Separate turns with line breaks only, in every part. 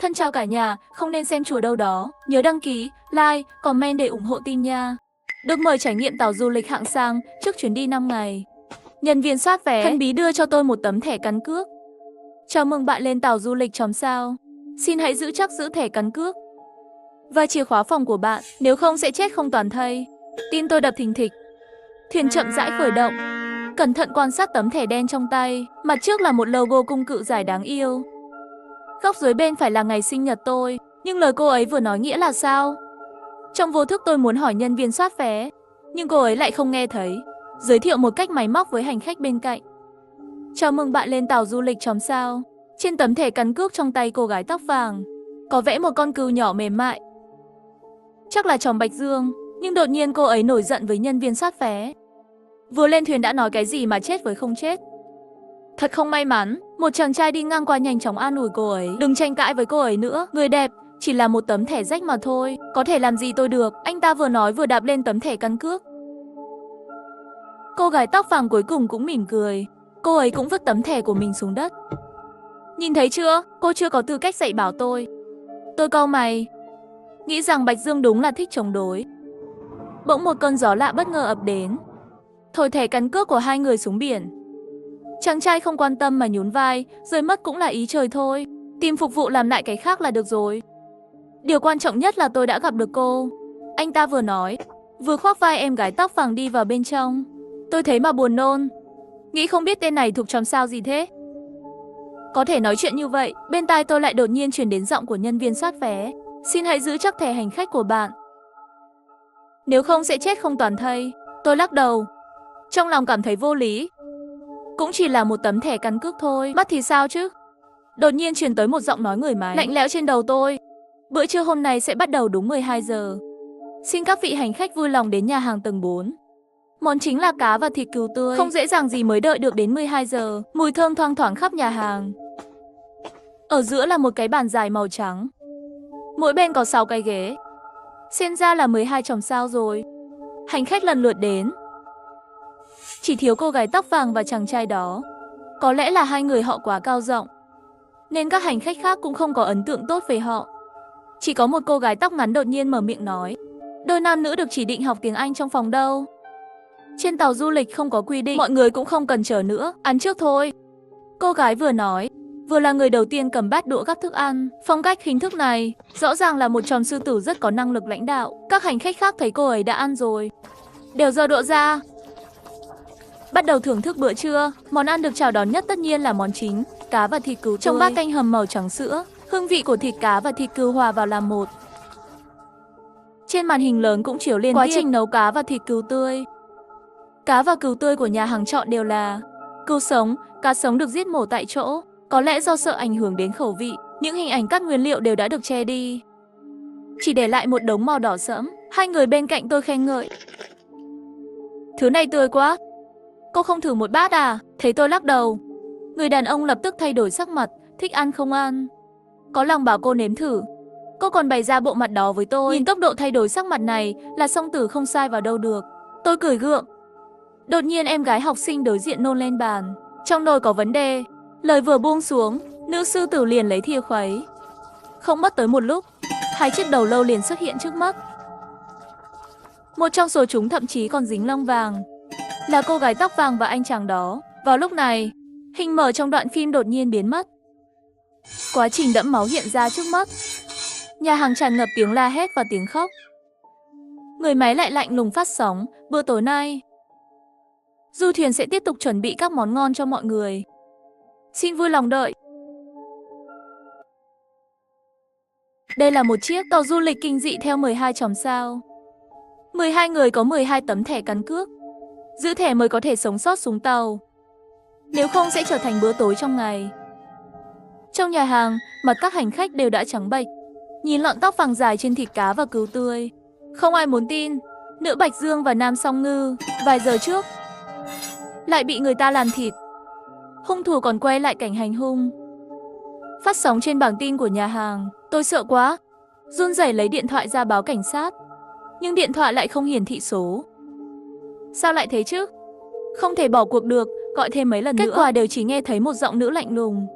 Thân chào cả nhà, không nên xem chùa đâu đó. Nhớ đăng ký, like, comment để ủng hộ team nha. Được mời trải nghiệm tàu du lịch hạng sang trước chuyến đi 5 ngày. Nhân viên soát vé thân bí đưa cho tôi một tấm thẻ căn cước. Chào mừng bạn lên tàu du lịch Chòm Sao. Xin hãy giữ chắc giữ thẻ căn cước và chìa khóa phòng của bạn, nếu không sẽ chết không toàn thây. Tim tôi đập thình thịch. Thuyền chậm rãi khởi động. Cẩn thận quan sát tấm thẻ đen trong tay. Mặt trước là một logo cung cự dài đáng yêu. Góc dưới bên phải là ngày sinh nhật tôi. Nhưng lời cô ấy vừa nói nghĩa là sao? Trong vô thức tôi muốn hỏi nhân viên soát vé, nhưng cô ấy lại không nghe thấy. Giới thiệu một cách máy móc với hành khách bên cạnh. Chào mừng bạn lên tàu du lịch Chòm Sao. Trên tấm thẻ căn cước trong tay cô gái tóc vàng có vẽ một con cừu nhỏ mềm mại. Chắc là chòm Bạch Dương. Nhưng đột nhiên cô ấy nổi giận với nhân viên soát vé. Vừa lên thuyền đã nói cái gì mà chết với không chết. Thật không may mắn, một chàng trai đi ngang qua nhanh chóng an ủi cô ấy. Đừng tranh cãi với cô ấy nữa, người đẹp, chỉ là một tấm thẻ rách mà thôi, có thể làm gì tôi được. Anh ta vừa nói vừa đạp lên tấm thẻ căn cước. Cô gái tóc vàng cuối cùng cũng mỉm cười. Cô ấy cũng vứt tấm thẻ của mình xuống đất. Nhìn thấy chưa, cô chưa có tư cách dạy bảo tôi. Tôi cau mày, nghĩ rằng Bạch Dương đúng là thích chống đối. Bỗng một cơn gió lạ bất ngờ ập đến, thổi thẻ căn cước của hai người xuống biển. Chàng trai không quan tâm mà nhún vai, rơi mất cũng là ý trời thôi. Tìm phục vụ làm lại cái khác là được rồi. Điều quan trọng nhất là tôi đã gặp được cô. Anh ta vừa nói, vừa khoác vai em gái tóc vàng đi vào bên trong. Tôi thấy mà buồn nôn. Nghĩ không biết tên này thuộc Chòm Sao gì thế. Có thể nói chuyện như vậy, bên tai tôi lại đột nhiên truyền đến giọng của nhân viên soát vé. Xin hãy giữ chắc thẻ hành khách của bạn, nếu không sẽ chết không toàn thây. Tôi lắc đầu, trong lòng cảm thấy vô lý. Cũng chỉ là một tấm thẻ căn cước thôi, mất thì sao chứ? Đột nhiên truyền tới một giọng nói người máy lạnh lẽo trên đầu tôi. Bữa trưa hôm nay sẽ bắt đầu đúng 12 giờ. Xin các vị hành khách vui lòng đến nhà hàng tầng 4. Món chính là cá và thịt cừu tươi. Không dễ dàng gì mới đợi được đến 12 giờ. Mùi thơm thoang thoảng khắp nhà hàng. Ở giữa là một cái bàn dài màu trắng. Mỗi bên có 6 cái ghế. Xem ra là 12 Chòm Sao rồi. Hành khách lần lượt đến. Chỉ thiếu cô gái tóc vàng và chàng trai đó. Có lẽ là hai người họ quá cao rộng, nên các hành khách khác cũng không có ấn tượng tốt về họ. Chỉ có một cô gái tóc ngắn đột nhiên mở miệng nói, đôi nam nữ được chỉ định học tiếng Anh trong phòng đâu. Trên tàu du lịch không có quy định, mọi người cũng không cần chờ nữa, ăn trước thôi. Cô gái vừa nói, vừa là người đầu tiên cầm bát đũa gắp thức ăn. Phong cách hình thức này rõ ràng là một tròn sư tử rất có năng lực lãnh đạo. Các hành khách khác thấy cô ấy đã ăn rồi, đều giơ đũa ra, bắt đầu thưởng thức bữa trưa. Món ăn được chào đón nhất tất nhiên là món chính, cá và thịt cừu trong bát canh hầm màu trắng sữa. Hương vị của thịt cá và thịt cừu hòa vào làm một. Trên màn hình lớn cũng chiếu liên tiếp quá trình nấu cá và thịt cừu tươi. Cá và cừu tươi của nhà hàng chọn đều là cừu sống, cá sống được giết mổ tại chỗ. Có lẽ do sợ ảnh hưởng đến khẩu vị, những hình ảnh các nguyên liệu đều đã được che đi, chỉ để lại một đống màu đỏ sẫm. Hai người bên cạnh tôi khen ngợi, thứ này tươi quá, cô không thử một bát à? Thấy tôi lắc đầu, người đàn ông lập tức thay đổi sắc mặt, thích ăn không ăn. Có lòng bảo cô nếm thử. Cô còn bày ra bộ mặt đó với tôi. Nhìn tốc độ thay đổi sắc mặt này là song tử không sai vào đâu được. Tôi cười gượng. Đột nhiên em gái học sinh đối diện nôn lên bàn, trong nồi có vấn đề. Lời vừa buông xuống, nữ sư tử liền lấy thìa khuấy. Không mất tới một lúc, hai chiếc đầu lâu liền xuất hiện trước mắt. Một trong số chúng thậm chí còn dính lông vàng, là cô gái tóc vàng và anh chàng đó. Vào lúc này, hình mở trong đoạn phim đột nhiên biến mất. Quá trình đẫm máu hiện ra trước mắt. Nhà hàng tràn ngập tiếng la hét và tiếng khóc. Người máy lại lạnh lùng phát sóng, bữa tối nay du thuyền sẽ tiếp tục chuẩn bị các món ngon cho mọi người. Xin vui lòng đợi. Đây là một chiếc tàu du lịch kinh dị theo 12 Chòm Sao. 12 người có 12 tấm thẻ căn cước. Giữ thẻ mới có thể sống sót xuống tàu, nếu không sẽ trở thành bữa tối trong ngày. Trong nhà hàng, mặt các hành khách đều đã trắng bệch, nhìn lọn tóc vàng dài trên thịt cá và cừu tươi. Không ai muốn tin, nữ Bạch Dương và nam Song Ngư vài giờ trước lại bị người ta làm thịt. Hung thủ còn quay lại cảnh hành hung. Phát sóng trên bảng tin của nhà hàng. Tôi sợ quá, run rẩy lấy điện thoại ra báo cảnh sát, nhưng điện thoại lại không hiển thị số. Sao lại thế chứ? Không thể bỏ cuộc được, gọi thêm mấy lần nữa. Kết quả đều chỉ nghe thấy một giọng nữ lạnh lùng.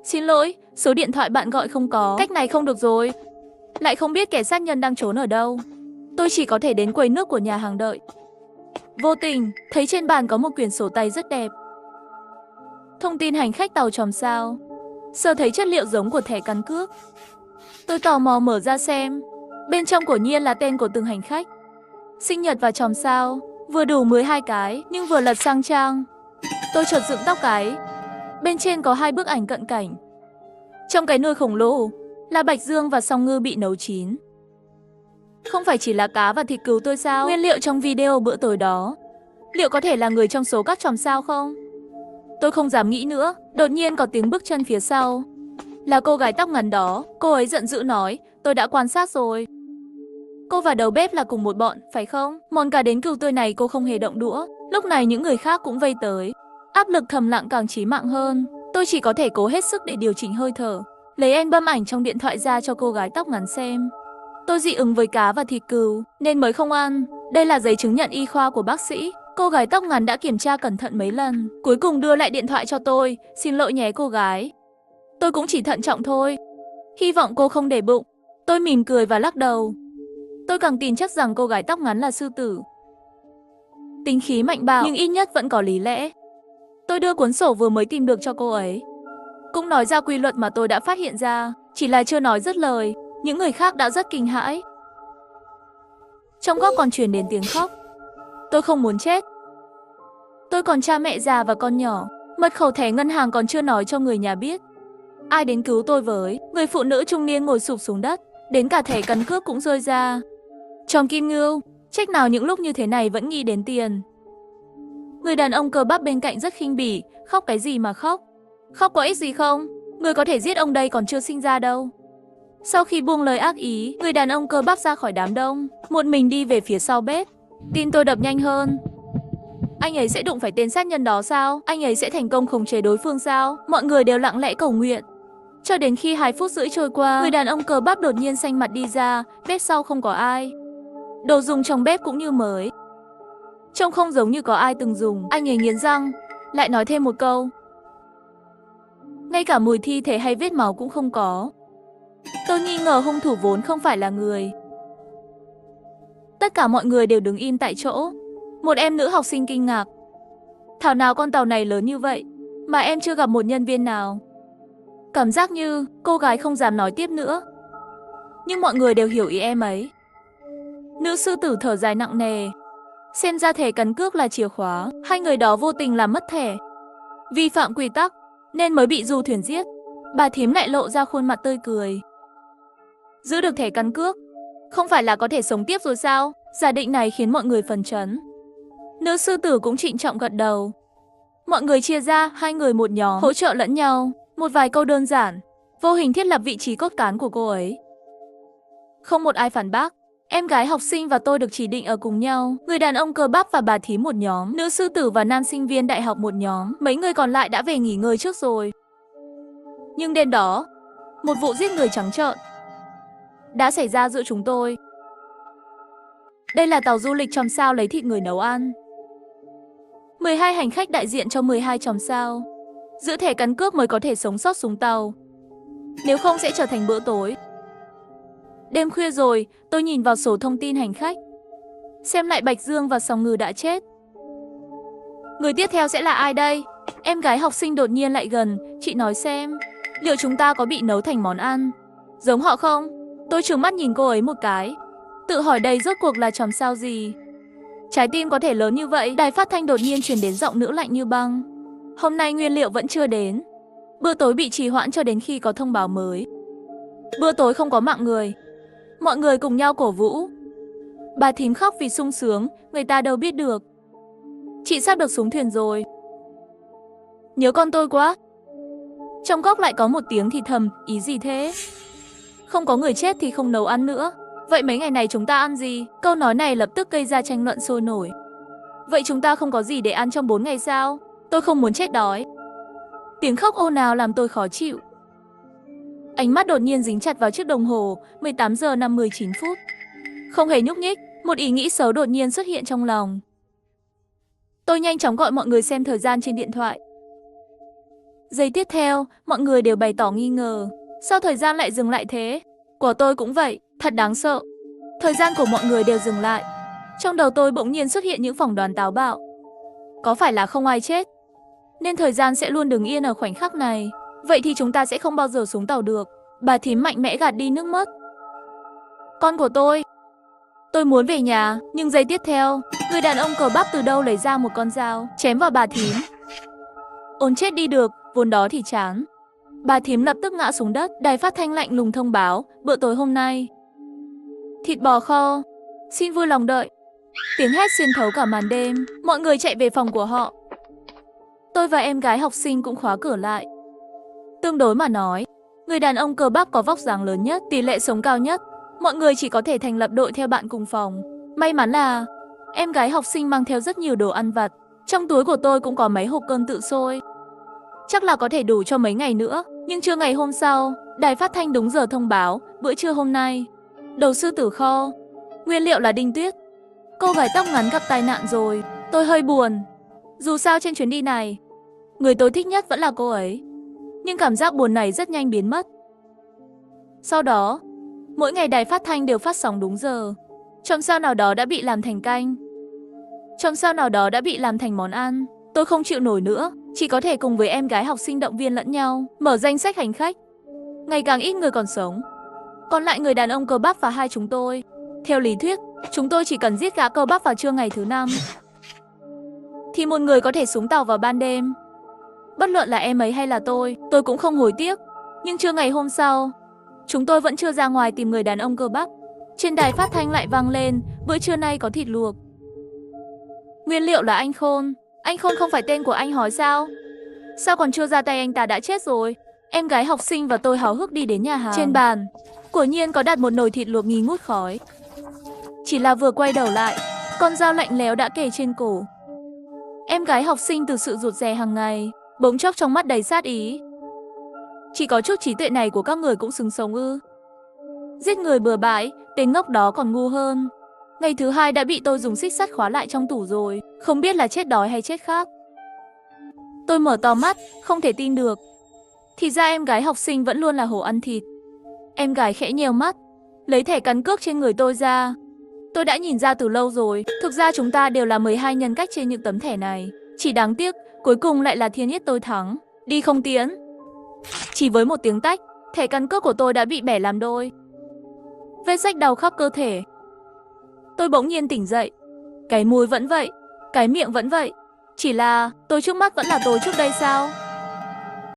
Xin lỗi, Số điện thoại bạn gọi không có. Cách này không được rồi. Lại không biết kẻ sát nhân đang trốn ở đâu. Tôi chỉ có thể đến quầy nước của nhà hàng đợi. Vô tình, thấy trên bàn có một quyển sổ tay rất đẹp. Thông tin hành khách tàu chòm sao. Sơ thấy chất liệu giống của thẻ căn cước. Tôi tò mò mở ra xem. Bên trong quả nhiên là tên của từng hành khách. Sinh nhật và chòm sao. Vừa đủ 12 cái, nhưng vừa lật sang trang. Tôi chợt dựng tóc cái. Bên trên có 2 bức ảnh cận cảnh. Trong cái nồi khổng lồ là bạch dương và song ngư bị nấu chín. Không phải chỉ là cá và thịt cừu tôi sao? Nguyên liệu trong video bữa tối đó liệu có thể là người trong số các chòm sao không? Tôi không dám nghĩ nữa. Đột nhiên có tiếng bước chân phía sau. Là cô gái tóc ngắn đó. Cô ấy giận dữ nói, tôi đã quan sát rồi. Cô và đầu bếp là cùng một bọn, phải không? Món cá đến cừu tươi này cô không hề động đũa. Lúc này những người khác cũng vây tới. Áp lực thầm lặng càng chí mạng hơn. Tôi chỉ có thể cố hết sức để điều chỉnh hơi thở. Lấy album ảnh trong điện thoại ra cho cô gái tóc ngắn xem. Tôi dị ứng với cá và thịt cừu nên mới không ăn. Đây là giấy chứng nhận y khoa của bác sĩ. Cô gái tóc ngắn đã kiểm tra cẩn thận mấy lần, cuối cùng đưa lại điện thoại cho tôi. Xin lỗi nhé cô gái. Tôi cũng chỉ thận trọng thôi. Hy vọng cô không để bụng. Tôi mỉm cười và lắc đầu. Tôi càng tin chắc rằng cô gái tóc ngắn là sư tử. Tính khí mạnh bạo nhưng ít nhất vẫn có lý lẽ. Tôi đưa cuốn sổ vừa mới tìm được cho cô ấy. Cũng nói ra quy luật mà tôi đã phát hiện ra. Chỉ là chưa nói dứt lời, những người khác đã rất kinh hãi. Trong góc còn truyền đến tiếng khóc. Tôi không muốn chết. Tôi còn cha mẹ già và con nhỏ. Mật khẩu thẻ ngân hàng còn chưa nói cho người nhà biết. Ai đến cứu tôi với? Người phụ nữ trung niên ngồi sụp xuống đất. Đến cả thẻ căn cước cũng rơi ra. Chòm kim ngưu, trách nào những lúc như thế này vẫn nghĩ đến tiền. Người đàn ông cơ bắp bên cạnh rất khinh bỉ. Khóc cái gì mà khóc? Khóc có ích gì không? Người có thể giết ông đây còn chưa sinh ra đâu. Sau khi buông lời ác ý, người đàn ông cơ bắp ra khỏi đám đông, một mình đi về phía sau bếp. Tim tôi đập nhanh hơn. Anh ấy sẽ đụng phải tên sát nhân đó sao? Anh ấy sẽ thành công khống chế đối phương sao? Mọi người đều lặng lẽ cầu nguyện. Cho đến khi 2 phút rưỡi trôi qua, người đàn ông cơ bắp đột nhiên xanh mặt đi ra. Bếp sau không có ai. Đồ dùng trong bếp cũng như mới. Trông không giống như có ai từng dùng. Anh ấy nghiến răng, lại nói thêm một câu. Ngay cả mùi thi thể hay vết máu cũng không có. Tôi nghi ngờ hung thủ vốn không phải là người. Tất cả mọi người đều đứng im tại chỗ. Một em nữ học sinh kinh ngạc. Thảo nào con tàu này lớn như vậy mà em chưa gặp một nhân viên nào. Cảm giác như cô gái không dám nói tiếp nữa. Nhưng mọi người đều hiểu ý em ấy. Nữ sư tử thở dài nặng nề. Xem ra thẻ căn cước là chìa khóa. Hai người đó vô tình làm mất thẻ, vi phạm quy tắc nên mới bị du thuyền giết. Bà thím lại lộ ra khuôn mặt tươi cười. Giữ được thẻ căn cước không phải là có thể sống tiếp rồi sao? Giả định này khiến mọi người phấn chấn. Nữ sư tử cũng trịnh trọng gật đầu. Mọi người chia ra 2 người một nhóm, hỗ trợ lẫn nhau. Một vài câu đơn giản vô hình thiết lập vị trí cốt cán của cô ấy. Không một ai phản bác. Em gái học sinh và tôi được chỉ định ở cùng nhau. Người đàn ông cơ bắp và bà thím một nhóm, nữ sư tử và nam sinh viên đại học một nhóm. Mấy người còn lại đã về nghỉ ngơi trước rồi. Nhưng đêm đó, một vụ giết người trắng trợn đã xảy ra giữa chúng tôi. Đây là tàu du lịch chòm sao lấy thịt người nấu ăn. 12 hành khách đại diện cho 12 chòm sao. Giữ thẻ căn cước mới có thể sống sót xuống tàu. Nếu không sẽ trở thành bữa tối. Đêm khuya rồi, tôi nhìn vào sổ thông tin hành khách. Xem lại Bạch Dương và Song Ngư đã chết. Người tiếp theo sẽ là ai đây? Em gái học sinh đột nhiên lại gần. Chị nói xem, liệu chúng ta có bị nấu thành món ăn giống họ không? Tôi trừng mắt nhìn cô ấy một cái, tự hỏi đây rốt cuộc là chòm sao gì. Trái tim có thể lớn như vậy. Đài phát thanh đột nhiên truyền đến giọng nữ lạnh như băng. Hôm nay nguyên liệu vẫn chưa đến. Bữa tối bị trì hoãn cho đến khi có thông báo mới. Bữa tối không có mạng người. Mọi người cùng nhau cổ vũ. Bà thím khóc vì sung sướng. Người ta đâu biết được. Chị sắp được xuống thuyền rồi. Nhớ con tôi quá. Trong góc lại có một tiếng thì thầm. Ý gì thế? Không có người chết thì không nấu ăn nữa. Vậy mấy ngày này chúng ta ăn gì? Câu nói này lập tức gây ra tranh luận sôi nổi. Vậy chúng ta không có gì để ăn trong 4 ngày sao? Tôi không muốn chết đói. Tiếng khóc ồn ào làm tôi khó chịu. Ánh mắt đột nhiên dính chặt vào chiếc đồng hồ. 18 giờ 59 phút. Không hề nhúc nhích. Một ý nghĩ xấu đột nhiên xuất hiện trong lòng. Tôi nhanh chóng gọi mọi người xem thời gian trên điện thoại. Giây tiếp theo, mọi người đều bày tỏ nghi ngờ. Sao thời gian lại dừng lại thế? Của tôi cũng vậy, thật đáng sợ. Thời gian của mọi người đều dừng lại. Trong đầu tôi bỗng nhiên xuất hiện những phỏng đoán táo bạo. Có phải là không ai chết, nên thời gian sẽ luôn đứng yên ở khoảnh khắc này? Vậy thì chúng ta sẽ không bao giờ xuống tàu được. Bà thím mạnh mẽ gạt đi nước mắt. Con của tôi muốn về nhà, nhưng giây tiếp theo, người đàn ông cờ bắp từ đâu lấy ra một con dao, chém vào bà thím. Ôn chết đi được, vốn đó thì chán. Bà thím lập tức ngã xuống đất. Đài phát thanh lạnh lùng thông báo, bữa tối hôm nay: thịt bò kho, xin vui lòng đợi. Tiếng hét xuyên thấu cả màn đêm, mọi người chạy về phòng của họ. Tôi và em gái học sinh cũng khóa cửa lại. Tương đối mà nói, người đàn ông cờ bắp có vóc dáng lớn nhất, tỷ lệ sống cao nhất. Mọi người chỉ có thể thành lập đội theo bạn cùng phòng. May mắn là em gái học sinh mang theo rất nhiều đồ ăn vặt. Trong túi của tôi cũng có mấy hộp cơm tự sôi. Chắc là có thể đủ cho mấy ngày nữa. Nhưng trưa ngày hôm sau, đài phát thanh đúng giờ thông báo, bữa trưa hôm nay: đầu sư tử kho. Nguyên liệu là đinh tuyết. Cô gái tóc ngắn gặp tai nạn rồi. Tôi hơi buồn. Dù sao trên chuyến đi này, người tôi thích nhất vẫn là cô ấy. Nhưng cảm giác buồn này rất nhanh biến mất. Sau đó, mỗi ngày đài phát thanh đều phát sóng đúng giờ. Chòm sao nào đó đã bị làm thành canh. Chòm sao nào đó đã bị làm thành món ăn. Tôi không chịu nổi nữa, chỉ có thể cùng với em gái học sinh động viên lẫn nhau, mở danh sách hành khách. Ngày càng ít người còn sống. Còn lại người đàn ông cơ bắp và hai chúng tôi. Theo lý thuyết, chúng tôi chỉ cần giết gã cơ bắp vào trưa ngày thứ 5 thì một người có thể xuống tàu vào ban đêm. Bất luận là em ấy hay là tôi cũng không hối tiếc. Nhưng trưa ngày hôm sau, chúng tôi vẫn chưa ra ngoài tìm người đàn ông cơ bắp. Trên đài phát thanh lại vang lên, bữa trưa nay có thịt luộc. Nguyên liệu là anh Khôn. Anh Khôn không phải tên của anh Hói sao? Sao còn chưa ra tay anh ta đã chết rồi? Em gái học sinh và tôi háo hức đi đến nhà hàng. Trên bàn, quả nhiên có đặt một nồi thịt luộc nghi ngút khói. Chỉ là vừa quay đầu lại, con dao lạnh lẽo đã kề trên cổ. Em gái học sinh từ sự rụt rè hàng ngày, bỗng chốc trong mắt đầy sát ý. Chỉ có chút trí tuệ này của các người cũng xứng sống ư? Giết người bừa bãi, tên ngốc đó còn ngu hơn. Ngày thứ 2 đã bị tôi dùng xích sắt khóa lại trong tủ rồi, không biết là chết đói hay chết khác. Tôi mở to mắt, không thể tin được. Thì ra em gái học sinh vẫn luôn là hổ ăn thịt. Em gái khẽ nheo mắt, lấy thẻ căn cước trên người tôi ra. Tôi đã nhìn ra từ lâu rồi, thực ra chúng ta đều là 12 nhân cách trên những tấm thẻ này. Chỉ đáng tiếc, cuối cùng lại là Thiên Nhất tôi thắng. Đi không tiến. Chỉ với một tiếng tách, thẻ căn cước của tôi đã bị bẻ làm đôi. Vết rách đau khắp cơ thể. Tôi bỗng nhiên tỉnh dậy. Cái mũi vẫn vậy, cái miệng vẫn vậy. Chỉ là tôi trước mắt vẫn là tôi trước đây sao?